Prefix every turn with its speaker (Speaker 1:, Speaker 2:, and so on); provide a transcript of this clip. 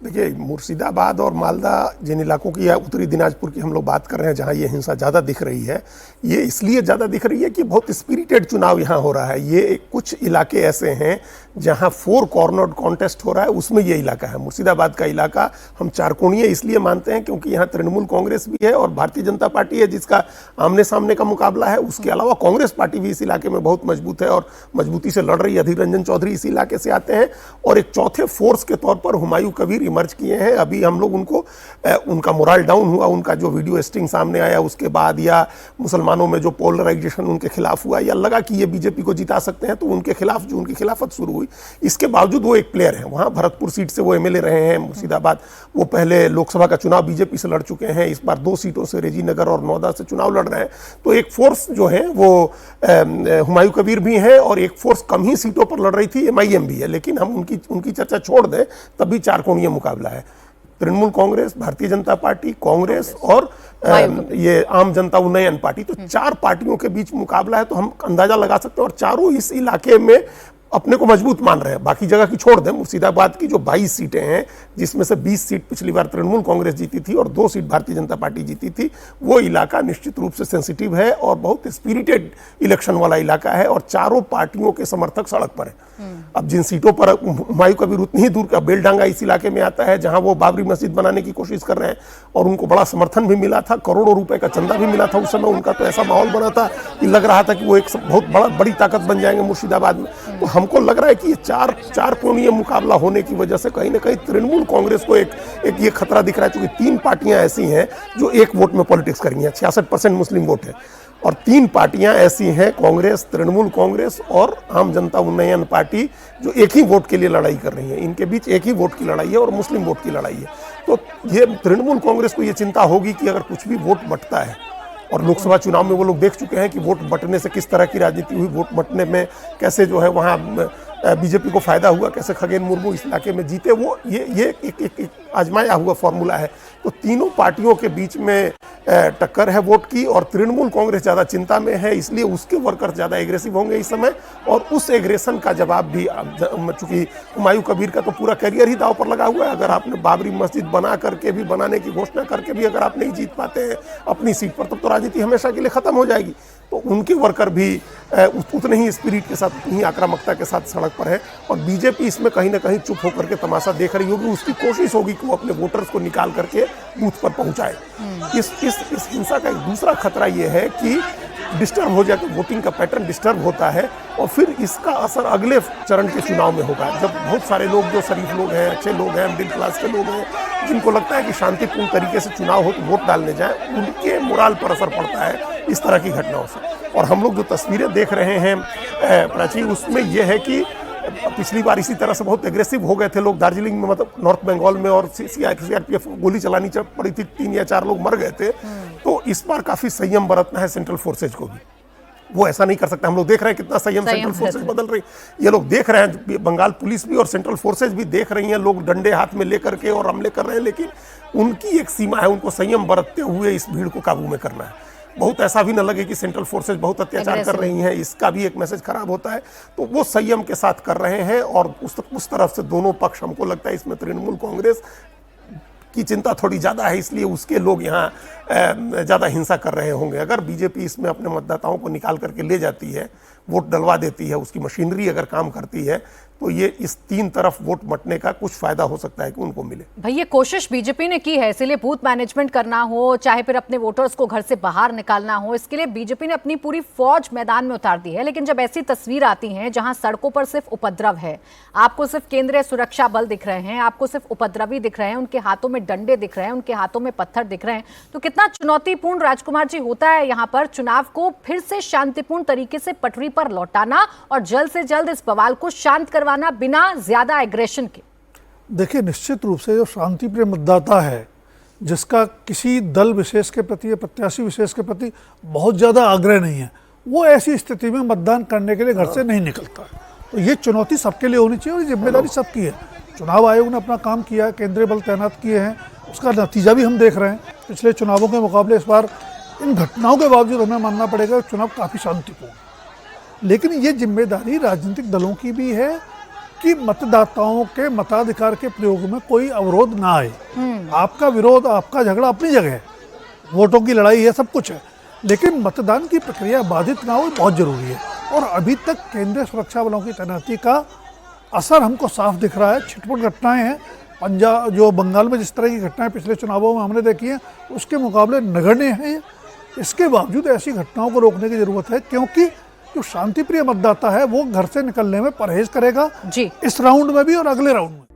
Speaker 1: देखिए, मुर्शिदाबाद और मालदा जिन इलाकों की या उत्तरी दिनाजपुर की हम लोग बात कर रहे हैं, जहां ये हिंसा ज़्यादा दिख रही है, ये इसलिए ज़्यादा दिख रही है कि बहुत स्पिरिटेड चुनाव यहाँ हो रहा है। ये कुछ इलाके ऐसे हैं जहां 4 कॉर्नर कॉन्टेस्ट हो रहा है, उसमें ये इलाका है। मुर्शिदाबाद का इलाका हम चारकोणीय इसलिए मानते हैं क्योंकि यहाँ तृणमूल कांग्रेस भी है और भारतीय जनता पार्टी है जिसका आमने सामने का मुकाबला है। उसके अलावा कांग्रेस पार्टी भी इस इलाके में बहुत मजबूत है और मजबूती से लड़ रही है। अधीर रंजन चौधरी इस इलाके से आते हैं और एक चौथे फोर्स के तौर पर हुमायूं कबीर इमर्ज किए हैं। अभी हम लोग उनको उनका मोरल डाउन हुआ, उनका जो वीडियो स्टिंग सामने आया उसके बाद, या मुसलमानों में जो पोलराइजेशन उनके खिलाफ हुआ, या लगा कि ये बीजेपी को जिता सकते हैं, तो उनके खिलाफ जो उनकी खिलाफत शुरू हुई। इसके बावजूद वो एक प्लेयर हैं। वहाँ भरतपुर सीट से वो एमएलए रहे हैं मुर्शिदाबाद। वो पहले लोकसभा का चुनाव बीजेपी से लड़ चुके हैं, इस बार 2 सीटों से रेजीनगर और नौदा से चुनाव लड़ रहे हैं। तो एक फोर्स जो है वो हुमायूं कबीर भी है और एक फोर्स कम ही सीटों पर लड़ रही थी एमआईएम भी है। लेकिन हम उनकी चर्चा छोड़ दें, तब भी चारकोणीय मुकाबला है। तृणमूल कांग्रेस, भारतीय जनता पार्टी, कांग्रेस और ये आम जनता उन्नयन पार्टी, तो 4 पार्टियों के बीच मुकाबला है। तो हम अंदाजा लगा सकते हैं और चारों इस इलाके में अपने को मजबूत मान रहे हैं। बाकी जगह की छोड़ दें, मुर्शिदाबाद की जो 22 सीटें हैं, जिसमें से 20 सीट पिछली बार तृणमूल कांग्रेस जीती थी और 2 सीट भारतीय जनता पार्टी जीती थी, वो इलाका निश्चित रूप से सेंसिटिव है और बहुत स्पिरिटेड इलेक्शन वाला इलाका है और चारों पार्टियों के समर्थक सड़क पर है। अब जिन सीटों पर हुमायूं कबीर उतनी ही दूर का बेलडांगा इस इलाके में आता है जहां वो बाबरी मस्जिद बनाने की कोशिश कर रहे हैं और उनको बड़ा समर्थन भी मिला था, करोड़ों रुपए का चंदा भी मिला था उस समय। उनका तो ऐसा माहौल बना था कि लग रहा था कि वो एक बहुत बड़ी ताकत बन जाएंगे मुर्शिदाबाद में। तो हमको लग रहा है कि ये चार कोणीय मुकाबला होने की वजह से कहीं ना कहीं तृणमूल कांग्रेस को एक ये खतरा दिख रहा है, क्योंकि 3 पार्टियां ऐसी हैं जो एक वोट में पॉलिटिक्स कर रही हैं। 66% मुस्लिम वोट है और 3 पार्टियां ऐसी हैं, कांग्रेस, तृणमूल कांग्रेस और आम जनता उन्नयन पार्टी, जो एक ही वोट के लिए लड़ाई कर रही है। इनके बीच एक ही वोट की लड़ाई है और मुस्लिम वोट की लड़ाई है। तो ये तृणमूल कांग्रेस को ये चिंता होगी कि अगर कुछ भी वोट बंटता है, और लोकसभा चुनाव में वो लोग देख चुके हैं कि वोट बंटने से किस तरह की राजनीति हुई, वोट बंटने में कैसे जो है वहाँ बीजेपी को फायदा हुआ, कैसे खगेन मुर्मू इस इलाके में जीते, वो ये एक आजमाया हुआ फॉर्मूला है। तो तीनों पार्टियों के बीच में टक्कर है वोट की और तृणमूल कांग्रेस ज़्यादा चिंता में है, इसलिए उसके वर्कर ज़्यादा एग्रेसिव होंगे इस समय और उस एग्रेशन का जवाब भी, चूंकि हुमायूं कबीर का तो पूरा करियर ही दांव पर लगा हुआ है। अगर आपने बाबरी मस्जिद बना करके भी, बनाने की घोषणा करके भी अगर आप नहीं जीत पाते हैं अपनी सीट पर, तब तो राजनीति हमेशा के लिए खत्म हो जाएगी। तो उनके वर्कर भी उतने ही स्पिरिट के साथ, उतनी ही आक्रामकता के साथ सड़क पर है और बीजेपी इसमें कहीं ना कहीं चुप होकर के तमाशा देख रही होगी। उसकी कोशिश होगी कि वो अपने वोटर्स को निकाल करके बूथ पर पहुंचाए। इस हिंसा का एक दूसरा खतरा ये है कि डिस्टर्ब हो जाए, तो वोटिंग का पैटर्न डिस्टर्ब होता है और फिर इसका असर अगले चरण के चुनाव में होगा, जब बहुत सारे लोग जो शरीफ लोग हैं, अच्छे लोग हैं, मिडिल क्लास के लोग हैं, जिनको लगता है कि शांतिपूर्ण तरीके से चुनाव हो तो वोट डालने जाए, उनके मोराल पर असर पड़ता है इस तरह की घटनाओं से। और हम लोग जो तस्वीरें देख रहे हैं प्राची, उसमें यह है कि पिछली बार इसी तरह से बहुत एग्रेसिव हो गए थे लोग दार्जिलिंग में, मतलब नॉर्थ बंगाल में, और सीआरपीएफ गोली चलानी पड़ी थी, 3 या 4 लोग मर गए थे। तो इस बार काफी संयम बरतना है सेंट्रल फोर्सेज को भी। वो ऐसा नहीं कर सकता। हम लोग देख रहे हैं कितना संयम सेंट्रल फोर्सेज बदल रही, ये लोग देख रहे हैं, बंगाल पुलिस भी और सेंट्रल फोर्सेज भी देख रही हैं, लोग डंडे हाथ में लेकर के और हमले कर रहे हैं, लेकिन उनकी एक सीमा है, उनको संयम बरतते हुए इस भीड़ को काबू में करना है। बहुत ऐसा भी न लगे कि सेंट्रल फोर्सेज बहुत अत्याचार कर रही हैं, इसका भी एक मैसेज खराब होता है। तो वो संयम के साथ कर रहे हैं और उस तरफ से दोनों पक्ष, हमको लगता है इसमें तृणमूल कांग्रेस की चिंता थोड़ी ज़्यादा है, इसलिए उसके लोग यहाँ ज़्यादा हिंसा कर रहे होंगे। अगर बीजेपी इसमें अपने मतदाताओं को निकाल करके ले जाती है, वोट डलवा देती है, उसकी मशीनरी अगर काम करती है, तो ये इस 3 तरफ वोट बंटने का कुछ फायदा हो सकता है कि उनको मिले।
Speaker 2: भाई ये कोशिश बीजेपी ने की है, इसीलिए बूथ मैनेजमेंट करना हो, चाहे फिर अपने वोटर्स को घर से बाहर निकालना हो, इसके लिए बीजेपी ने अपनी पूरी फौज मैदान में उतार दी है। लेकिन जब ऐसी तस्वीर आती है जहां सड़कों पर सिर्फ उपद्रव है, आपको सिर्फ केंद्रीय सुरक्षा बल दिख रहे हैं, आपको सिर्फ उपद्रवी दिख रहे हैं, उनके हाथों में डंडे दिख रहे हैं, उनके हाथों में पत्थर दिख रहे हैं, तो कितना चुनौतीपूर्ण राजकुमार जी होता है यहाँ पर चुनाव को फिर से शांतिपूर्ण तरीके से पटरी पर लौटाना और जल्द से जल्द इस बवाल को शांत करवाना बिना ज्यादा एग्रेशन के।
Speaker 3: देखिए, निश्चित रूप से जो शांतिप्रिय मतदाता है, जिसका किसी दल विशेष के प्रति या प्रत्याशी विशेष के प्रति बहुत ज्यादा आग्रह नहीं है, वो ऐसी स्थिति में मतदान करने के लिए घर से नहीं निकलता। तो ये चुनौती सबके लिए होनी चाहिए और ये जिम्मेदारी सबकी है। चुनाव आयोग ने अपना काम किया, केंद्रीय बल तैनात किए हैं, उसका नतीजा भी हम देख रहे हैं। पिछले चुनावों के मुकाबले इस बार इन घटनाओं के बावजूद हमें मानना पड़ेगा चुनाव काफ़ी शांतिपूर्ण। लेकिन ये जिम्मेदारी राजनीतिक दलों की भी है कि मतदाताओं के मताधिकार के प्रयोग में कोई अवरोध ना आए। आपका विरोध, आपका झगड़ा अपनी जगह है, वोटों की लड़ाई है, सब कुछ है, लेकिन मतदान की प्रक्रिया बाधित ना हो, बहुत जरूरी है। और अभी तक केंद्रीय सुरक्षा बलों की तैनाती का असर हमको साफ दिख रहा है। छिटपुट घटनाएं हैं, पंजाब जो बंगाल में जिस तरह की घटनाएं पिछले चुनावों में हमने देखी हैं, उसके मुकाबले नगण्य हैं। इसके बावजूद ऐसी घटनाओं को रोकने की जरूरत है, क्योंकि जो शांतिप्रिय मतदाता है वो घर से निकलने में परहेज करेगा
Speaker 2: जी।
Speaker 3: इस राउंड में भी और अगले राउंड में।